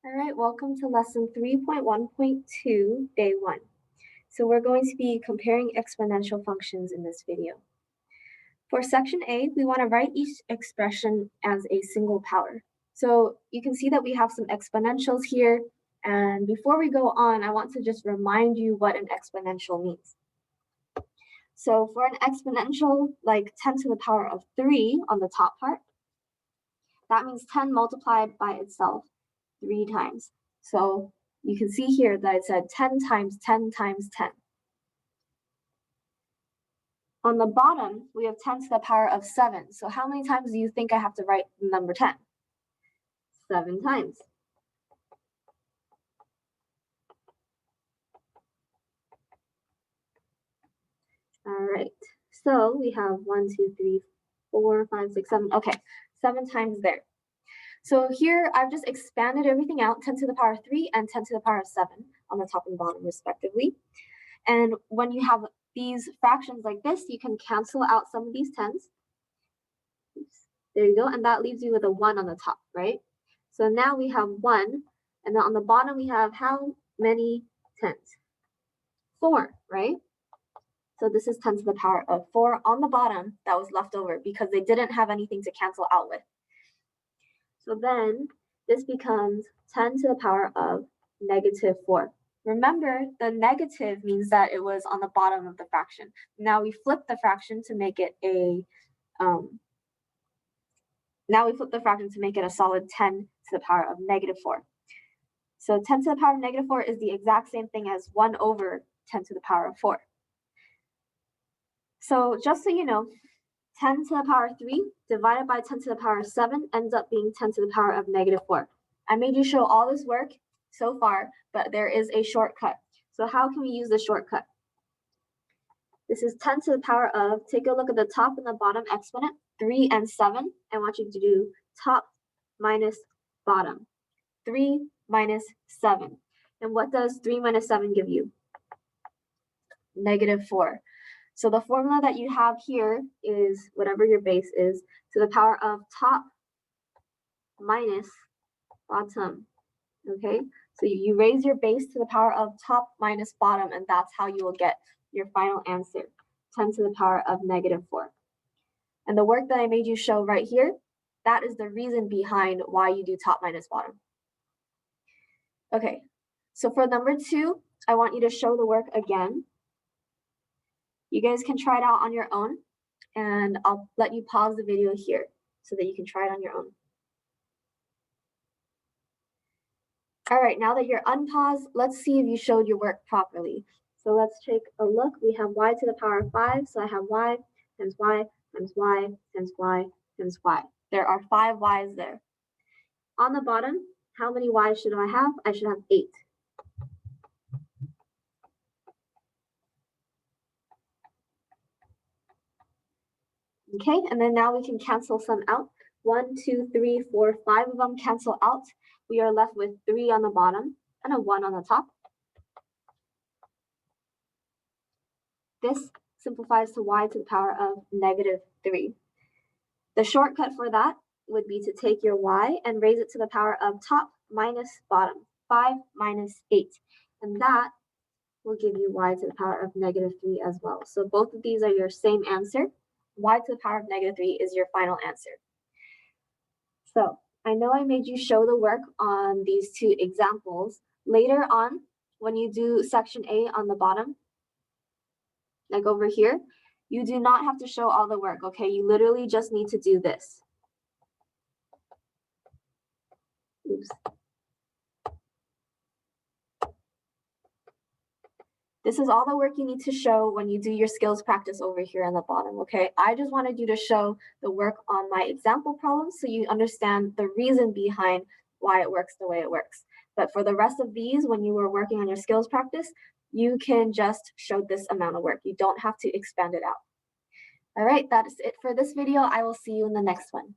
All right, welcome to lesson 3.1.2, day 1. So we're going to be comparing exponential functions in this video. For section A, we want to write each expression as a single power. So you can see that we have some exponentials here. And before we go on, I want to just remind you what an exponential means. So for an exponential, like 10 to the power of 3 on the top part, that means 10 multiplied by itself 3 times. So you can see here that it said 10 times 10 times 10. On the bottom, we have 10 to the power of 7. So how many times do you think I have to write the number 10? 7 times. All right, so we have 1, 2, 3, 4, 5, 6, 7. Okay, 7 times there. So here I've just expanded everything out, 10 to the power of 3 and 10 to the power of 7 on the top and bottom respectively. And when you have these fractions like this, you can cancel out some of these 10s. Oops. There you go, and that leaves you with a 1 on the top, right? So now we have 1, and then on the bottom we have how many 10s? 4, right? So this is 10 to the power of 4 on the bottom that was left over because they didn't have anything to cancel out with. So then this becomes 10 to the power of negative 4. Remember, the negative means that it was on the bottom of the fraction. Now we flip the fraction to make it a solid 10 to the power of negative 4. So 10 to the power of negative 4 is the exact same thing as 1 over 10 to the power of 4. So just so you know, 10 to the power of 3 divided by 10 to the power of 7 ends up being 10 to the power of negative 4. I made you show all this work so far, but there is a shortcut. So how can we use the shortcut? This is 10 to the power of, take a look at the top and the bottom exponent, 3 and 7. I want you to do top minus bottom. 3 minus 7. And what does 3 minus 7 give you? Negative 4. So the formula that you have here is whatever your base is to the power of top minus bottom. Okay, so you raise your base to the power of top minus bottom, and that's how you will get your final answer, 10 to the power of negative 4. And the work that I made you show right here, that is the reason behind why you do top minus bottom. Okay, so for number 2, I want you to show the work again. You guys can try it out on your own, and I'll let you pause the video here so that you can try it on your own. All right, now that you're unpaused, let's see if you showed your work properly. So let's take a look. We have y to the power of 5, so I have y times y times y times y times y. There are 5 y's there. On the bottom, how many y's should I have? I should have 8. Okay, and then now we can cancel some out. 1, 2, 3, 4, 5 of them cancel out. We are left with 3 on the bottom and a 1 on the top. This simplifies to y to the power of negative 3. The shortcut for that would be to take your y and raise it to the power of top minus bottom, 5 minus 8. And that will give you y to the power of negative 3 as well. So both of these are your same answer. Y to the power of negative 3 is your final answer. So I know I made you show the work on these 2 examples. Later on, when you do section A on the bottom, like over here, you do not have to show all the work, okay? You literally just need to do this. Oops. This is all the work you need to show when you do your skills practice over here on the bottom, okay? I just wanted you to show the work on my example problems so you understand the reason behind why it works the way it works. But for the rest of these, when you were working on your skills practice, you can just show this amount of work. You don't have to expand it out. All right, that is it for this video. I will see you in the next one.